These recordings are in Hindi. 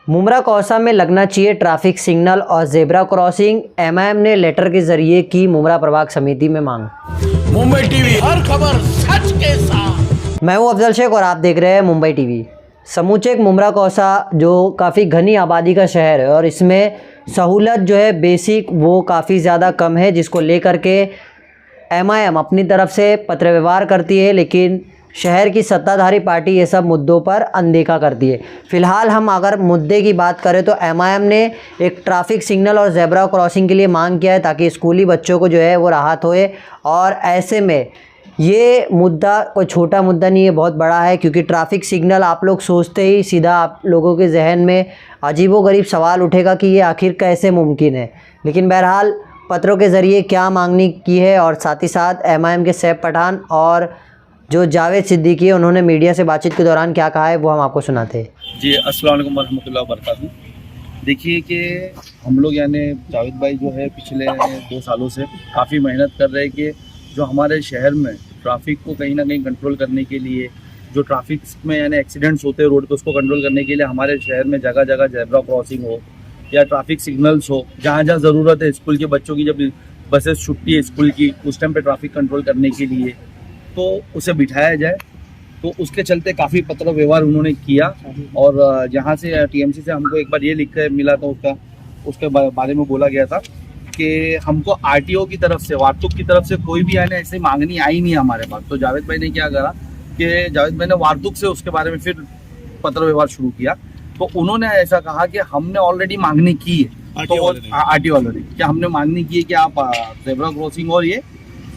मुमरा कौसा में लगना चाहिए ट्रैफिक सिग्नल और जेब्रा क्रॉसिंग। एमआईएम ने लेटर के जरिए की मुमरा प्रभाग समिति में मांग। मुंबई टीवी, हर खबर सच के साथ। मैं हूं अफजल शेख और आप देख रहे हैं मुंबई टीवी। समूचे मुमरा कौसा जो काफ़ी घनी आबादी का शहर है और इसमें सहूलत जो है बेसिक वो काफ़ी ज़्यादा कम है, जिसको लेकर के एमआईएम अपनी तरफ से पत्र व्यवहार करती है, लेकिन शहर की सत्ताधारी पार्टी ये सब मुद्दों पर अनदेखा करती है। फ़िलहाल हम अगर मुद्दे की बात करें तो एमआईएम ने एक ट्रैफिक सिग्नल और ज़ेब्रा क्रॉसिंग के लिए मांग किया है ताकि स्कूली बच्चों को जो है वो राहत होए। और ऐसे में ये मुद्दा कोई छोटा मुद्दा नहीं है, बहुत बड़ा है, क्योंकि ट्रैफिक सिग्नल आप लोग सोचते ही सीधा आप लोगों के जहन में अजीबोगरीब सवाल उठेगा कि ये आखिर कैसे मुमकिन है। लेकिन बहरहाल पत्रों के ज़रिए क्या मांगनी की है और साथ ही साथ एमआईएम के सैफ पठान और जो जावेद सिद्दीकी है उन्होंने मीडिया से बातचीत के दौरान क्या कहा है वो हम आपको सुनाते हैं। जी, अस्सलाम वालेकुम वरहमतुल्लाहि वबरकातुहू। देखिए कि हम लोग यानी जावेद भाई जो है पिछले 2 सालों से काफ़ी मेहनत कर रहे हैं कि जो हमारे शहर में ट्रैफिक को कहीं ना कहीं कंट्रोल करने के लिए, जो ट्रैफिक में यानी एक्सीडेंट्स होते हैं रोड पे, उसको कंट्रोल करने के लिए हमारे शहर में जगह जगह जेब्रा क्रॉसिंग हो या ट्रैफिक सिग्नल्स हो, जहाँ जहाँ ज़रूरत है स्कूल के बच्चों की, जब बसेस छुट्टी है स्कूल की उस टाइम पे ट्रैफिक कंट्रोल करने के लिए तो उसे बिठाया जाए। तो उसके चलते काफ़ी पत्र व्यवहार उन्होंने किया और जहाँ से टीएमसी से हमको एक बार ये लिख कर मिला था, उसके बारे में बोला गया था कि हमको आरटीओ की तरफ से, वार्तुक की तरफ से कोई भी यानी ऐसी मांगनी आई नहीं हमारे पास। तो जावेद भाई ने क्या करा कि जावेद भाई ने वार्तुक से उसके बारे में फिर पत्र व्यवहार शुरू किया। तो उन्होंने ऐसा कहा कि हमने ऑलरेडी मांगनी की है, आरटीओ वालों ने क्या हमने मांगनी की है कि आप जेब्रा क्रॉसिंग और ये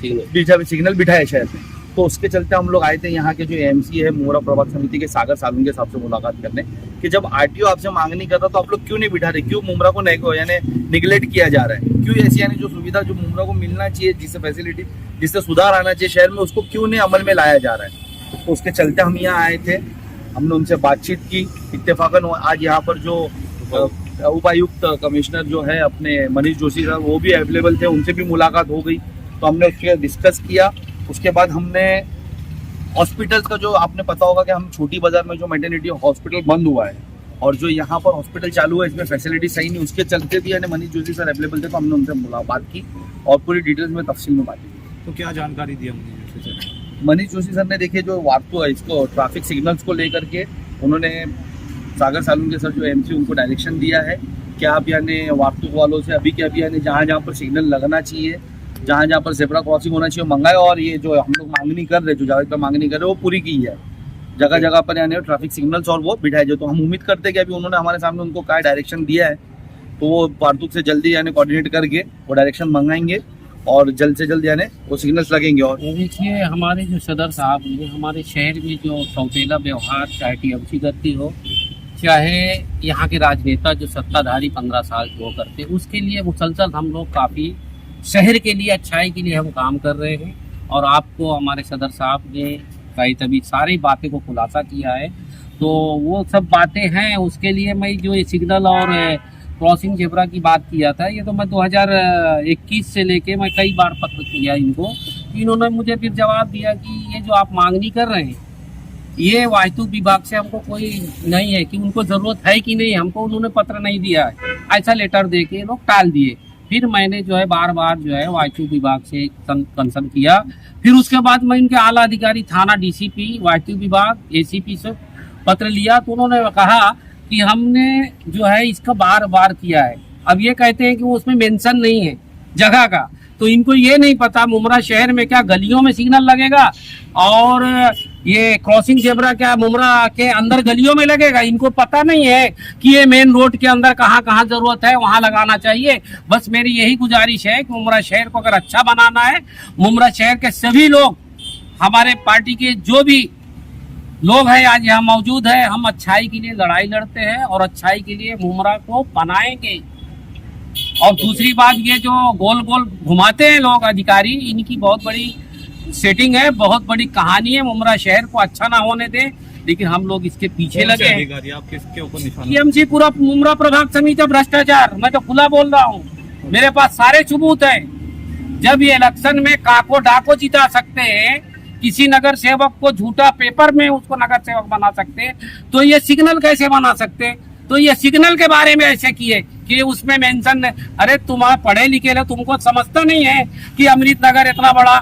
सिग्नल बिठाए शहर में। तो उसके चलते हम लोग आए थे यहाँ के जो एमसी है मुमरा प्रभाग समिति के सागर सालून के साहब से मुलाकात करने कि जब आरटीओ आपसे मांगनी कर रहा तो आप लोग क्यों नहीं बिठा रहे, क्यों मुमरा को यानी निगलेक्ट किया जा रहा है, क्यों ऐसी यानी जो सुविधा जो मुमरा को मिलना चाहिए, जिससे फैसिलिटी, जिससे सुधार आना चाहिए शहर में, उसको क्यों नहीं अमल में लाया जा रहा है। तो उसके चलते हम यहाँ आए थे, हमने उनसे बातचीत की। इत्तेफाकन आज यहाँ पर जो उपायुक्त कमिश्नर जो है अपने मनीष जोशी साहब वो भी अवेलेबल थे, उनसे भी मुलाकात हो गई। तो हमने उसके डिस्कस किया। उसके बाद हमने हॉस्पिटल्स का, जो आपने पता होगा कि हम छोटी बाजार में जो मैटरनिटी हॉस्पिटल बंद हुआ है और जो यहाँ पर हॉस्पिटल चालू है इसमें फैसिलिटी सही नहीं, उसके चलते भी यानी मनीष जोशी सर अवेलेबल थे। तो हमने उनसे मुलाकात की और पूरी डिटेल्स में तफसील में बात की। तो क्या जानकारी दी मनीष जोशी सर ने देखिए जो वार्तु है इसको ट्रैफिक सिग्नल्स को लेकर के उन्होंने सागर सालून के सर जो एमसी उनको डायरेक्शन दिया है कि आप यानी वार्तु वालों से अभी के अभी यानी जहाँ जहाँ पर सिग्नल लगना चाहिए, जहाँ जहाँ पर जेब्रा क्रॉसिंग होना चाहिए मंगाए, और ये जो हम लोग मांगनी कर रहे, जो जावेद पर मांगनी कर रहे वो पूरी की है। जगह जगह पर यानी ट्रैफिक सिग्नल्स और वो बिठाए जाए। तो हम उम्मीद करते हैं कि अभी उन्होंने हमारे सामने उनको क्या डायरेक्शन दिया है तो वो वार्तुक से जल्दी यानी कोऑर्डिनेट करके वो डायरेक्शन मंगाएंगे और जल्द से जल्द यानी वो सिग्नल्स लगेंगे। और देखिए हमारे जो सदर साहब हैं, हमारे शहर में जो सौतेला व्यवहार चाहे टीएमसी करती हो, चाहे यहाँ के राजनेता जो सत्ताधारी 15 साल वो करते, उसके लिए मुसलसल हम लोग काफ़ी शहर के लिए अच्छाई के लिए हम काम कर रहे हैं। और आपको हमारे सदर साहब ने कई तभी सारी बातें को खुलासा किया है। तो वो सब बातें हैं, उसके लिए मैं जो ये सिग्नल और क्रॉसिंग जेब्रा की बात किया था, ये तो मैं 2021 से लेके मैं कई बार पत्र किया इनको। इन्होंने मुझे फिर जवाब दिया कि ये जो आप मांगनी कर रहे हैं ये वास्तु विभाग से हमको कोई नहीं है कि उनको ज़रूरत है कि नहीं, हमको उन्होंने पत्र नहीं दिया है, ऐसा लेटर दे के लोग टाल दिए। फिर मैंने जो है बार बार जो है वास्तु विभाग से कंसर्न किया। फिर उसके बाद मैं इनके आला अधिकारी थाना डीसीपी वास्तु विभाग एसीपी से पत्र लिया। तो उन्होंने कहा कि हमने जो है इसका बार बार किया है। अब ये कहते हैं कि वो उसमें मेंशन नहीं है जगह का, तो इनको ये नहीं पता मुमरा शहर में क्या गलियों में सिग्नल लगेगा और ये क्रॉसिंग जेब्रा क्या मुमरा के अंदर गलियों में लगेगा। इनको पता नहीं है कि ये मेन रोड के अंदर कहाँ कहाँ जरूरत है वहाँ लगाना चाहिए। बस मेरी यही गुजारिश है कि मुमरा शहर को अगर अच्छा बनाना है, मुमरा शहर के सभी लोग, हमारे पार्टी के जो भी लोग हैं आज यहाँ मौजूद है, हम अच्छाई के लिए लड़ाई लड़ते हैं और अच्छाई के लिए मुमरा को बनाएंगे। और दूसरी बात, ये जो गोल गोल घुमाते हैं लोग अधिकारी, इनकी बहुत बड़ी सेटिंग है, बहुत बड़ी कहानी है। मुमरा शहर को अच्छा ना होने दे, लेकिन हम लोग इसके पीछे लगे हैं। आप किसके ऊपर निशाना? टीएमसी पूरा मुमरा प्रभाग समिति भ्रष्टाचार, मैं तो खुला बोल रहा हूँ, मेरे पास सारे सबूत हैं। जब ये इलेक्शन में काको डाको जिता सकते हैं, किसी नगर सेवक को झूठा पेपर में उसको नगर सेवक बना सकते हैं, तो ये सिग्नल कैसे बना सकते हैं? तो ये सिग्नल के बारे में ऐसे किए कि उसमें मेंशन, अरे तुम पढ़े लिखे हो, तुमको समझता नहीं है कि अमृतनगर इतना बड़ा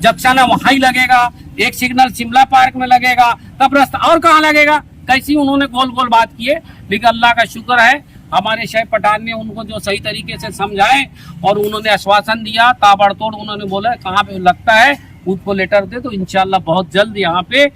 जंक्शन है, वहां ही लगेगा, एक सिग्नल शिमला पार्क में लगेगा, तब रास्ता और कहाँ लगेगा। कैसी उन्होंने गोल गोल बात की है। लेकिन अल्लाह का शुक्र है हमारे शोएब पठान ने उनको जो सही तरीके से समझाए और उन्होंने आश्वासन दिया, ताबड़तोड़ उन्होंने बोला कहाँ पे लगता है उसको लेटर दे, तो इंशाल्लाह बहुत जल्द यहाँ पे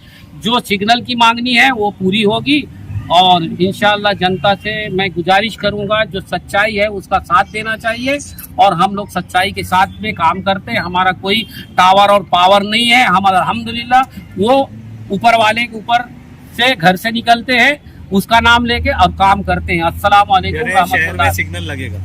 जो सिग्नल की मांगनी है वो पूरी होगी। और इंशाल्लाह जनता से मैं गुजारिश करूंगा जो सच्चाई है उसका साथ देना चाहिए, और हम लोग सच्चाई के साथ में काम करते हैं। हमारा कोई टावर और पावर नहीं है, हमारा अल्हम्दुलिल्लाह वो ऊपर वाले के ऊपर से घर से निकलते हैं, उसका नाम लेके और काम करते हैं। अस्सलाम वालेकुम रहमतुल्लाह। सिग्नल लगेगा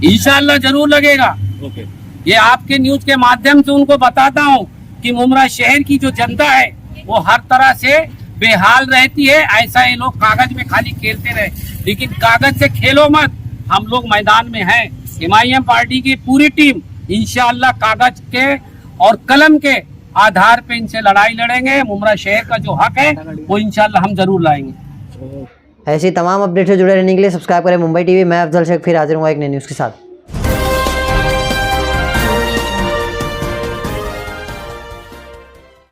इंशाल्लाह जरूर लगेगा। ओके। ये आपके न्यूज के माध्यम से उनको बताता हूँ कि मुमरा शहर की जो जनता है वो हर तरह से बेहाल रहती है। ऐसा ये लोग कागज में खाली खेलते रहे, लेकिन कागज से खेलो मत। हम लोग मैदान में हैं, MIM पार्टी की पूरी टीम इंशाअल्लाह कागज के और कलम के आधार पे इनसे लड़ाई लड़ेंगे। मुमरा शहर का जो हक है वो इंशाअल्लाह हम जरूर लाएंगे। ऐसी तमाम अपडेट से जुड़े रहने के लिए सब्सक्राइब करें मुंबई टीवी। मैं अफजल शेख फिर हाजिर हूँ एक नई न्यूज़ के साथ।